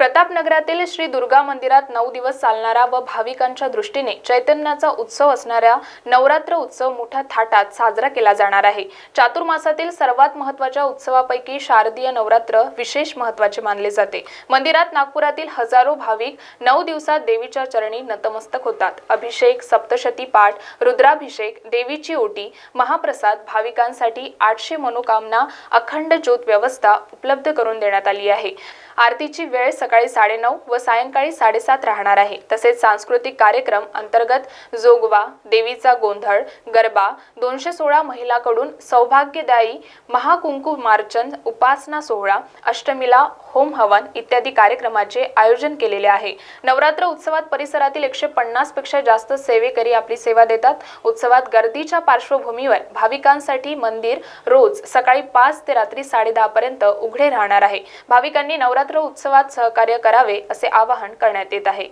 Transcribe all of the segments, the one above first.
प्रतापनगरातील श्री दुर्गा मंदिरात 9 दिवस चालणारा व भाविकांच्या दृष्टीने चैतन्याचा उत्सव असणारा नवरात्र उत्सव मोठ्या थाटात साजरा केला जाणार आहे। चातुर्मासातील सर्वात महत्त्वाच्या उत्सवापैकी शारदीय नवरात्र विशेष महत्त्वाचे मानले जाते। मंदिरात नागपुरातील हजारो भाविक 9 दिवसात देवीच्या चरणी नतमस्तक होतात। अभिषेक, सप्तशती पाठ, रुद्राभिषेक, देवीची ओटी, महाप्रसाद, भाविकांसाठी 800 मनोकामना अखंड ज्योत व्यवस्था उपलब्ध करून देण्यात आली आहे। आरतीची वेळ सकाळी 9:30 व सायंकाळी 7:30 राहणार आहे। तसेच सांस्कृतिक कार्यक्रम अंतर्गत जोगवा, देवीचा गोंधळ, गरबा, 216 महिलांकडून सौभाग्यदायी महाकुंकू मार्चन, उपासना सोहळा, अष्टमीला होम हवन इत्यादी कार्यक्रमाचे आयोजन केलेले आहे। नवरात्र उत्सवात परिसरातील 150 पेक्षा जास्त सेवेकरी आपली सेवा देतात। उत्सवात गर्दीच्या पार्श्वभूमीवर भाविकांसाठी मंदिर रोज सकाळी 5 ते रात्री 10:30 पर्यंत उघडे राहणार आहे। भाविकांनी नवरात्र उत्सवात सहकार्य करावे असे आवाहन करण्यात येत आहे।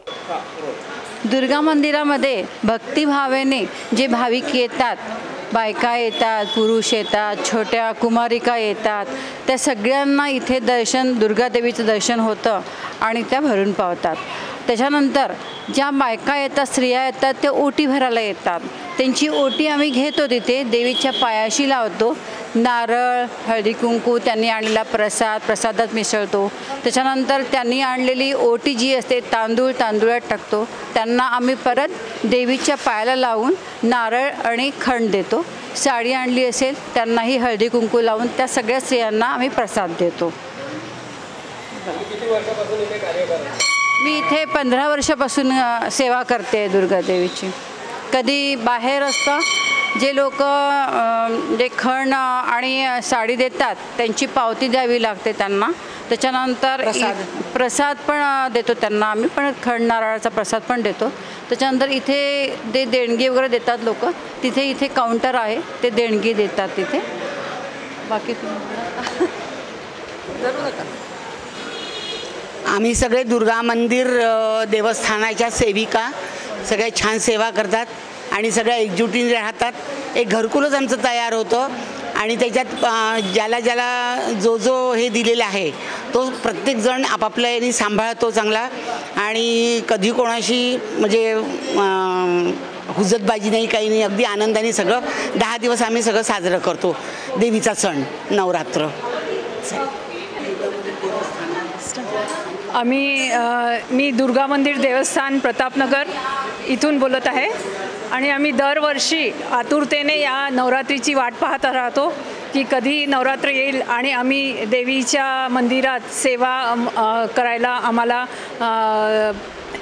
दुर्गा मंदिरामध्ये भक्तिभावेने जे भाविक येतात, बायका येतात, पुरुष येतात, छोट्या कुमारिका येतात, त्या सगळ्यांना इथे दुर्गा देवीचं दर्शन होतं आणि त्या भरून पावतात। त्याच्यानंतर ज्या बायका येतात, स्त्रिया येतात, त्या ओटी भरायला येतात। त्यांची ओटी आम्ही घेतो, तिथे देवीच्या पायाशी लावतो। नारळ, हळदी कुंकू, त्यांनी आणलेला प्रसादात मिसळतो। त्याच्यानंतर त्यांनी आणलेली ओटी जी असते तांदूळात टाकतो। त्यांना आम्ही परत देवीच्या पायाला लावून नारळ आणि खंड देतो। साडी आणली असेल त्यांनाही हळदी कुंकू लावून त्या सगळ्या स्त्रियांना आम्ही प्रसाद देतो। मी इथे 15 वर्षापासून सेवा करते दुर्गा देवीची। कधी बाहेर असतं, जे लोक जे खण आणि साडी देतात त्यांची पावती द्यावी लागते त्यांना। त्याच्यानंतर प्रसाद पण देतो त्यांना आम्ही, पण खण नारळाचा प्रसाद पण देतो। त्याच्यानंतर इथे ते देणगी वगैरे देतात लोक, इथे काउंटर आहे, ते देणगी देतात तिथे। बाकी आम्ही सगळे दुर्गा मंदिर देवस्थानाच्या सेविका सगळे छान सेवा करतात आणि सगळ्या एकजुटीने राहतात। एक घरकुलच आमचं तयार होतं आणि त्याच्यात ज्याला जो हे दिलेला आहे तो प्रत्येकजण आपापल्या याने सांभाळतो चांगला, आणि कधी कोणाशी म्हणजे हुज्जतबाजी नाही, काही नाही, अगदी आनंदाने सगळं 10 दिवस आम्ही सगळं साजरं करतो देवीचा सण नवरात्र। मी दुर्गा मंदिर देवस्थान प्रतापनगर इथून बोलत आहे आणि आम्ही दरवर्षी आतुरतेने या नवरात्रीची वाट पाहत राहतो की कधी नवरात्र येईल आणि आम्ही देवीच्या मंदिरात सेवा करायला आम्हाला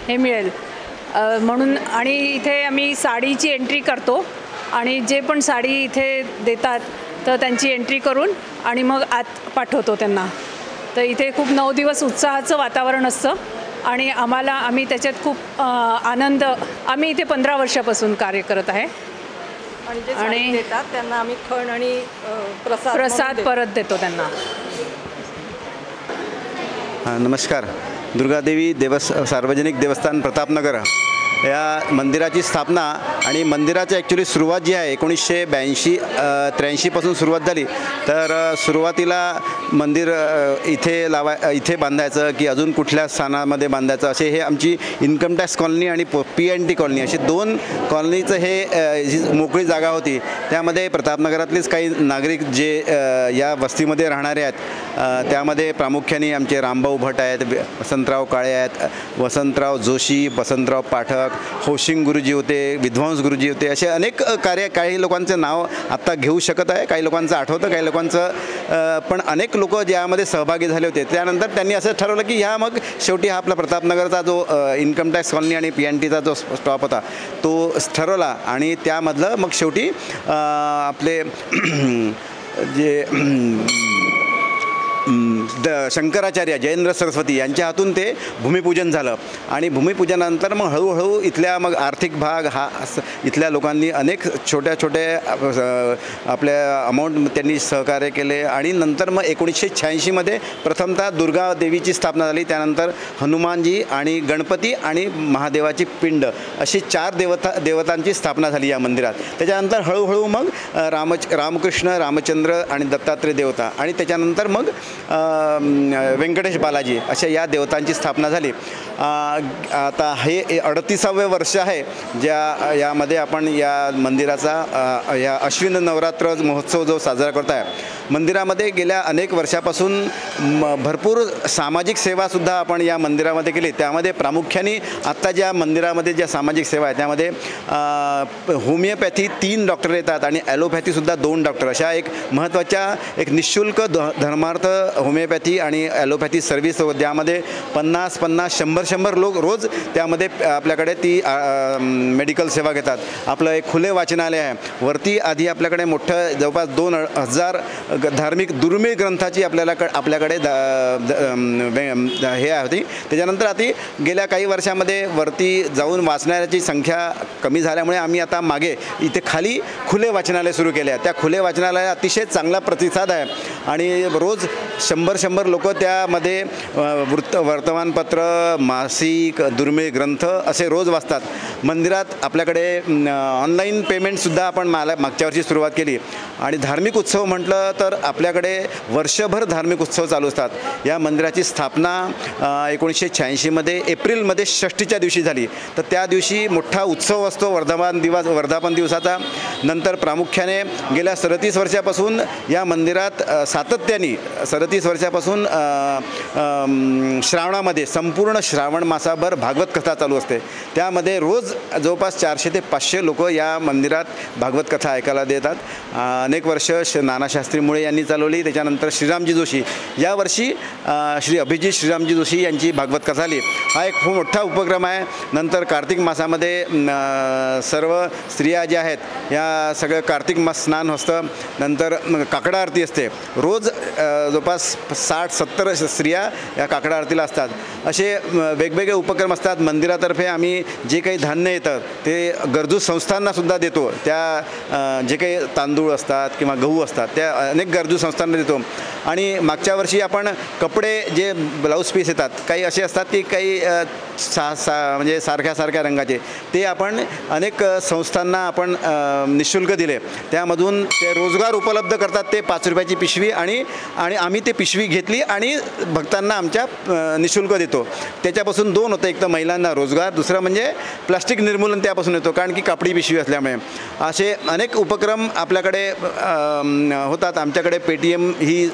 हे मिळेल म्हणून। आणि इथे आम्ही साडीची एंट्री करतो आणि जे पण साडी इथे देतात तर त्यांची एंट्री करून आणि मग आत पाठवतो त्यांना। तर इथे खूप 9 दिवस उत्साहाचं वातावरण असतं आणि आम्ही त्याच्यात खूप आनंद। आम्ही इथे 15 वर्षापासून कार्य करत आहे आणि देतात त्यांना आम्ही खण आणि प्रसाद परत देतो त्यांना। नमस्कार। दुर्गादेवी सार्वजनिक देवस्थान प्रतापनगर या मंदिराची स्थापना आणि मंदिराची ॲक्च्युली सुरुवात जी आहे 1982-83 पासून सुरुवात झाली। तर सुरुवातीला मंदिर इथे बांधायचं की अजून कुठल्या स्थानामध्ये बांधायचं, असे हे आमची इन्कम टॅक्स कॉलनी आणि PNT कॉलनी अशी 2 कॉलनीचं हे जी मोकळी जागा होती, त्यामध्ये प्रतापनगरातलेच काही नागरिक जे या वस्तीमध्ये राहणारे आहेत, त्यामध्ये प्रामुख्याने आमचे रामभाऊ भट आहेत, वसंतराव काळे आहेत, वसंतराव जोशी, वसंतराव पाठक, होशिंग गुरुजी होते, विद्वांस गुरुजी होते, असे अनेक काही लोकांचं नाव आत्ता घेऊ शकत आहे, काही लोकांचं आठवतं, काही लोकांचं पण अनेक लोक ज्यामध्ये सहभागी झाले होते। त्यानंतर त्यांनी असं ठरवलं की मग शेवटी हा आपला प्रतापनगरचा जो इन्कम टॅक्स कॉलनी आणि PNTचा जो स्टॉप होता तो ठरवला आणि त्यामधलं मग शेवटी आपले जे शंकराचार्य जयेंद्र सरस्वती यांच्या हातून ते भूमिपूजन झालं आणि भूमिपूजनानंतर मग हळूहळू इथल्या मग आर्थिक भाग हा इथल्या लोकांनी अनेक छोट्या आपल्या अमाऊंट त्यांनी सहकार्य केले आणि नंतर मग 1986 प्रथमतः दुर्गा देवीची स्थापना झाली। त्यानंतर हनुमानजी आणि गणपती आणि महादेवाची पिंड अशी 4 देवतांची स्थापना झाली या मंदिरात। त्याच्यानंतर हळूहळू मग रामकृष्ण, रामचंद्र आणि दत्तात्रय देवता आणि त्याच्यानंतर मग व्यंकटेश बालाजी अशा या देवतांची स्थापना झाली. आता हे 38वे वर्ष आहे यामध्ये आपण या मंदिराचा या अश्विन नवरात्र महोत्सव जो साजरा करत आहे. मंदिरामध्ये गेल्या अनेक वर्षापासून भरपूर सामाजिक सेवासुद्धा आपण या मंदिरामध्ये केली. त्यामध्ये प्रामुख्याने आत्ता ज्या मंदिरामध्ये ज्या सामाजिक सेवा आहे त्यामध्ये होमिओपॅथी 3 डॉक्टर येतात आणि ॲलोपॅथीसुद्धा 2 डॉक्टर अशा एक महत्त्वाच्या एक निःशुल्क धर्मार्थ होमिओपॅथी आणि ॲलोपॅथी सर्व्हिस ज्यामध्ये 50-100 लोक रोज त्यामध्ये आपल्याकडे ती मेडिकल सेवा घेतात. आपलं एक खुले वाचनालय आहे. वरती आधी आपल्याकडे मोठं जवळपास 2000 धार्मिक दुर्मिळ ग्रंथाची आपल्याकडे हे होती. त्याच्यानंतर आता गेल्या काही वर्षामध्ये वरती जाऊन वाचणाऱ्याची संख्या कमी झाल्यामुळे आम्ही आता मागे इथे खाली खुले वाचनालय सुरू केले आहे. त्या खुले वाचनालयाला अतिशय चांगला प्रतिसाद आहे आणि रोज 100 लोक त्यामध्ये वर्तमानपत्र, मासिक, दुर्मिळ ग्रंथ असे रोज वाचतात. मंदिरात आपल्याकडे ऑनलाईन पेमेंटसुद्धा आपण मागच्या वर्षी सुरुवात केली. आणि धार्मिक उत्सव म्हटलं तर आपल्याकडे वर्षभर धार्मिक उत्सव चालू असतात. या मंदिराची स्थापना 1986 एप्रिलमध्ये षष्ठीच्या दिवशी झाली. तर त्या दिवशी मोठा उत्सव असतो वर्धापन दिवसाचा. नंतर प्रामुख्याने गेल्या 37 वर्षापासून या मंदिरात सातत्याने 37 वर्षापासून श्रावणामध्ये संपूर्ण श्रावण मासाभर भागवत कथा चालू असते. त्यामध्ये रोज जवळपास 400 ते 500 लोक या मंदिरात भागवत कथा ऐकायला देतात. अनेक वर्ष नानाशास्त्री मुळे यांनी चालवली. त्याच्यानंतर श्रीरामजी जोशी यावर्षी श्री अभिजित श्रीरामजी जोशी यांची भागवत कथा झाली. हा एक खूप मोठा उपक्रम आहे. नंतर कार्तिक मासामध्ये सर्व स्त्रिया ज्या आहेत या सगळं कार्तिक मास स्नान असतं. नंतर काकडा आरती असते. रोज जवळपास 60-70 स्त्रिया या काकडा आरतीला असतात. असे वेगवेगळे उपक्रम असतात. मंदिरातर्फे आम्ही जे काही धान्य येतं ते गरजू संस्थांनासुद्धा देतो. त्या जे काही तांदूळ असतात किंवा गहू असतात त्या अनेक गरजू संस्थांना देतो. आणि मागच्या वर्षी आपण कपडे जे ब्लाऊज पीस येतात काही असे असतात की काही म्हणजे सारख्या रंगाचे ते आपण अनेक संस्थांना आपण निःशुल्क दिले. त्यामधून ते रोजगार उपलब्ध करतात. ते 5 रुपयाची पिशवी आणि आम्ही ते पिशवी घेतली आणि भक्तांना आमच्या निःशुल्क देतो. त्याच्यापासून 2 होतं. एक तर महिलांना रोजगार, दुसरं म्हणजे प्लास्टिक निर्मूलन त्यापासून येतो कारण की कापडी पिशवी असल्यामुळे. असे अनेक उपक्रम आपल्याकडे होतात. आमच्याकडे पेटीएम ही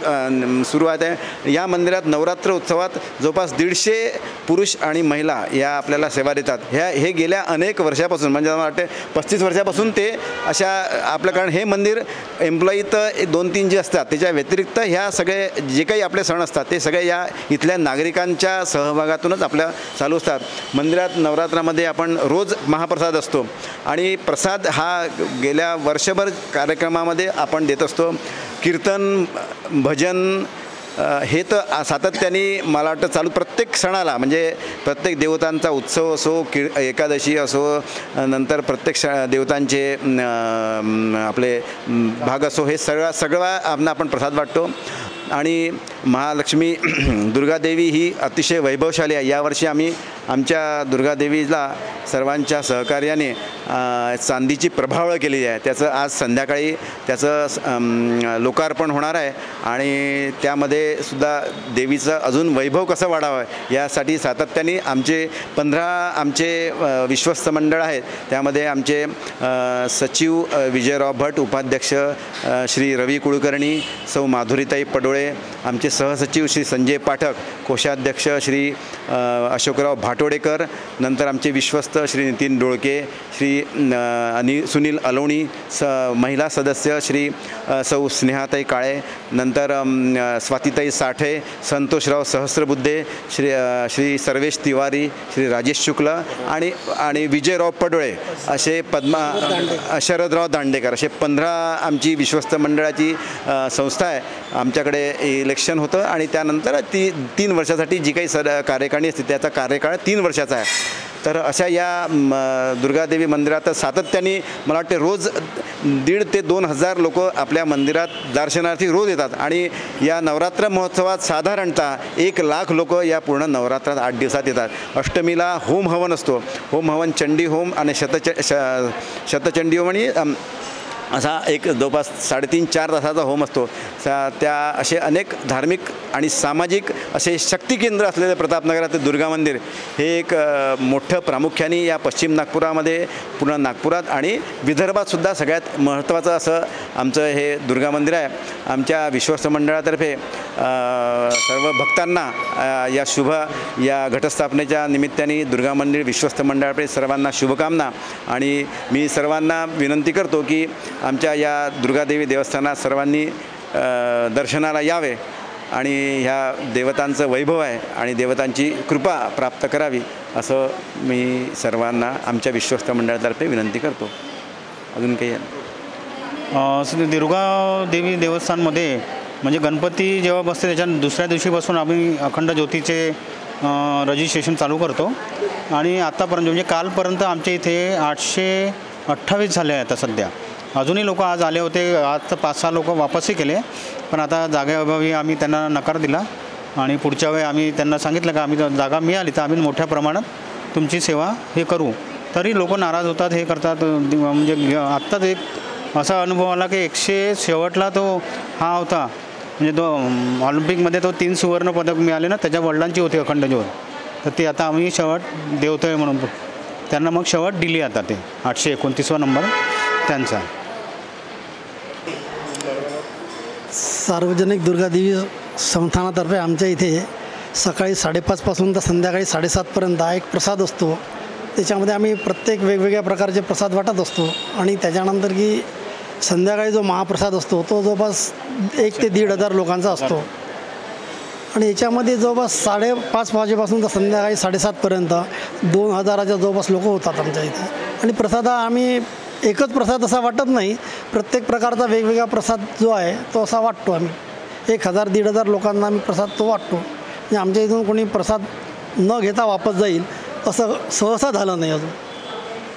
सुरुवात आहे. या मंदिरात नवरात्र उत्सवात जवळपास 150 पुरुष आणि महिला या आपल्याला सेवा देतात. हे गेल्या अनेक वर्षापासून म्हणजे मला वाटते 35 वर्षापासून ते अशा आपलं कारण हे मंदिर एम्प्लॉई तर 2-3 जे असतात त्याच्या व्यतिरिक्त ह्या सगळे जे काही आपले सण असतात ते सगळे या इथल्या नागरिकांच्या सहभागातूनच आपल्या चालू असतात. मंदिरात नवरात्रामध्ये आपण रोज महाप्रसाद असतो आणि प्रसाद हा गेल्या वर्षभर कार्यक्रमामध्ये आपण देत असतो. कीर्तन, भजन हे तर सातत्याने मला वाटतं चालू प्रत्येक सणाला म्हणजे प्रत्येक देवतांचा उत्सव असो, एकादशी असो, नंतर प्रत्येक देवतांचे आपले भाग असो, हे सगळं आपण प्रसाद वाटतो. आणि महालक्ष्मी दुर्गादेवी ही अतिशय वैभवशाली आहे. यावर्षी आम्ही आमच्या दुर्गादेवीला सर्वांच्या सहकार्याने चांदीची प्रभावळ केलेली आहे. त्याचं आज संध्याकाळी त्याचं लोकार्पण होणार आहे आणि त्यामध्ये सुद्धा देवीचं अजून वैभव कसं वाढावं यासाठी सातत्याने आमचे 15 विश्वस्त मंडळ आहेत. त्यामध्ये आमचे सचिव विजयराव भट, उपाध्यक्ष श्री रवी कुलकर्णी, सौ माधुरीताई पडोळे, आमचे सहसचिव श्री संजय पाठक, कोषाध्यक्ष श्री अशोकराव भाटोडेकर, नंतर आमचे विश्वस्त श्री नितीन डोळके, श्री सुनील अलोणी, महिला सदस्य श्री सौ स्नेहाताई काळे, नंतर स्वातीताई साठे, संतोषराव सहस्रबुद्धे, श्री सर्वेश तिवारी, श्री राजेश शुक्ल आणि विजयराव पडोळे असे शरदराव दांडेकर असे 15 आमची विश्वस्त मंडळाची संस्था आहे. आमच्याकडे इलेक्शन होतं आणि त्यानंतर 3 वर्षासाठी जी काही कार्यकारिणी असते त्याचा कार्यकाळ 3 वर्षाचा आहे. तर अशा या दुर्गादेवी मंदिरात सातत्याने मला वाटते रोज 1,500 ते 2,000 लोक आपल्या मंदिरात दर्शनार्थी रोज येतात आणि या नवरात्र महोत्सवात साधारणतः 1,00,000 लोक या पूर्ण नवरात्रात 8 दिवसात येतात. अष्टमीला होम हवन असतो. होम हवन चंडी होम आणि शतचंडी होम असा एक जवळपास 3.5-4 तासाचा होम असतो. त्या असे अनेक धार्मिक आणि सामाजिक असे शक्ती केंद्र असलेले प्रतापनगरातील दुर्गा मंदिर हे एक मोठं प्रामुख्याने या पश्चिम नागपुरामध्ये, पूर्ण नागपुरात आणि विदर्भातसुद्धा सगळ्यात महत्त्वाचं असं आमचं हे दुर्गा मंदिर आहे. आमच्या विश्वस्त मंडळातर्फे सर्व भक्तांना या घटस्थापनेच्या निमित्ताने दुर्गा मंदिर विश्वस्त मंडळाकडे सर्वांना शुभकामना. आणि मी सर्वांना विनंती करतो की आमच्या या दुर्गादेवी देवस्थानात सर्वांनी दर्शनाला यावे आणि ह्या देवतांचं वैभव आहे आणि देवतांची कृपा प्राप्त करावी असं मी सर्वांना आमच्या विश्वस्त मंडळातर्फे विनंती करतो. अजून काही दुर्गा देवी देवस्थानमध्ये म्हणजे गणपती जेव्हा बसते त्याच्या दुसऱ्या दिवशीपासून आम्ही अखंड ज्योतीचे रजिस्ट्रेशन चालू करतो आणि आत्तापर्यंत म्हणजे कालपर्यंत आमच्या इथे 828 झाले आहेत. आता सध्या अजूनही लोक आज आले होते, आज तर 5-6 लोक वापसही केले, पण आता जागेअभावी आम्ही त्यांना नकार दिला आणि पुढच्या वेळी आम्ही त्यांना सांगितलं की आम्ही जागा मिळाली तर आम्ही मोठ्या प्रमाणात तुमची सेवा हे करू. तरी लोक नाराज होतात, हे करतात. म्हणजे आत्ताच एक असा अनुभव आला की 100 शेवटला तो हा होता, म्हणजे तो ऑलिम्पिकमध्ये तो 3 सुवर्ण पदक मिळाले ना, त्याच्या वडिलांची होती अखंड ज्योत. तर ती आता आम्ही शेवट देवतोय म्हणून त्यांना मग शेवट दिली. आता ते 829वा नंबर त्यांचा. सार्वजनिक दुर्गादेवी संस्थानातर्फे आमच्या इथे सकाळी 5:30 पासून तर संध्याकाळी 7:30 पर्यंत एक प्रसाद असतो. त्याच्यामध्ये आम्ही प्रत्येक वेगवेगळ्या प्रकारचे प्रसाद वाटत असतो आणि त्याच्यानंतर की संध्याकाळी जो महाप्रसाद असतो तो जवळपास 1 ते 1,500 लोकांचा असतो आणि याच्यामध्ये जवळपास 5:30 वाजेपासून तर संध्याकाळी 7:30 पर्यंत 2,000च्या जवळपास लोक होतात आमच्या इथे. आणि प्रसाद आम्ही एकच प्रसाद असा वाटत नाही, प्रत्येक प्रकारचा वेगवेगळा प्रसाद जो आहे तो असा वाटतो. आम्ही 1,000-1,500 लोकांना आम्ही प्रसाद तो वाटतो. म्हणजे आमच्या इथून कोणी प्रसाद न घेता वापस जाईल असं सहसा झालं नाही अजून.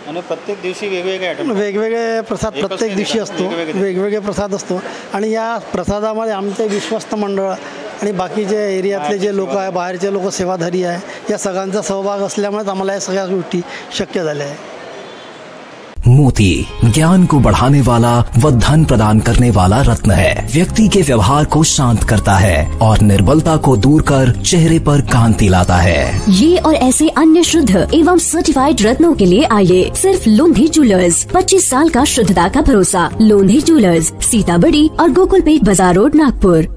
आणि प्रत्येक दिवशी वेगवेगळे प्रसाद प्रत्येक दिवशी असतो, वेगवेगळे प्रसाद असतो. आणि या प्रसादामध्ये आमचे विश्वस्त मंडळ आणि बाकीचे एरियातले जे लोक आहे, बाहेरचे लोक सेवाधारी आहे, या सगळ्यांचा सहभाग असल्यामुळेच आम्हाला या सगळ्या गोष्टी शक्य झाल्या आहे. मोती ज्ञान को बढ़ाने वाला व धन प्रदान करने वाला रत्न है. व्यक्ति के व्यवहार को शांत करता है और निर्बलता को दूर कर चेहरे पर कांति लाता है. ये और ऐसे अन्य शुद्ध एवं सर्टिफाइड रत्नों के लिए आइए सिर्फ लोंधी ज्वेलर्स. 25 साल का शुद्धता का भरोसा. लोंधी ज्वेलर्स, सीताबड़ी और गोकुलपेट बाजार रोड, नागपुर.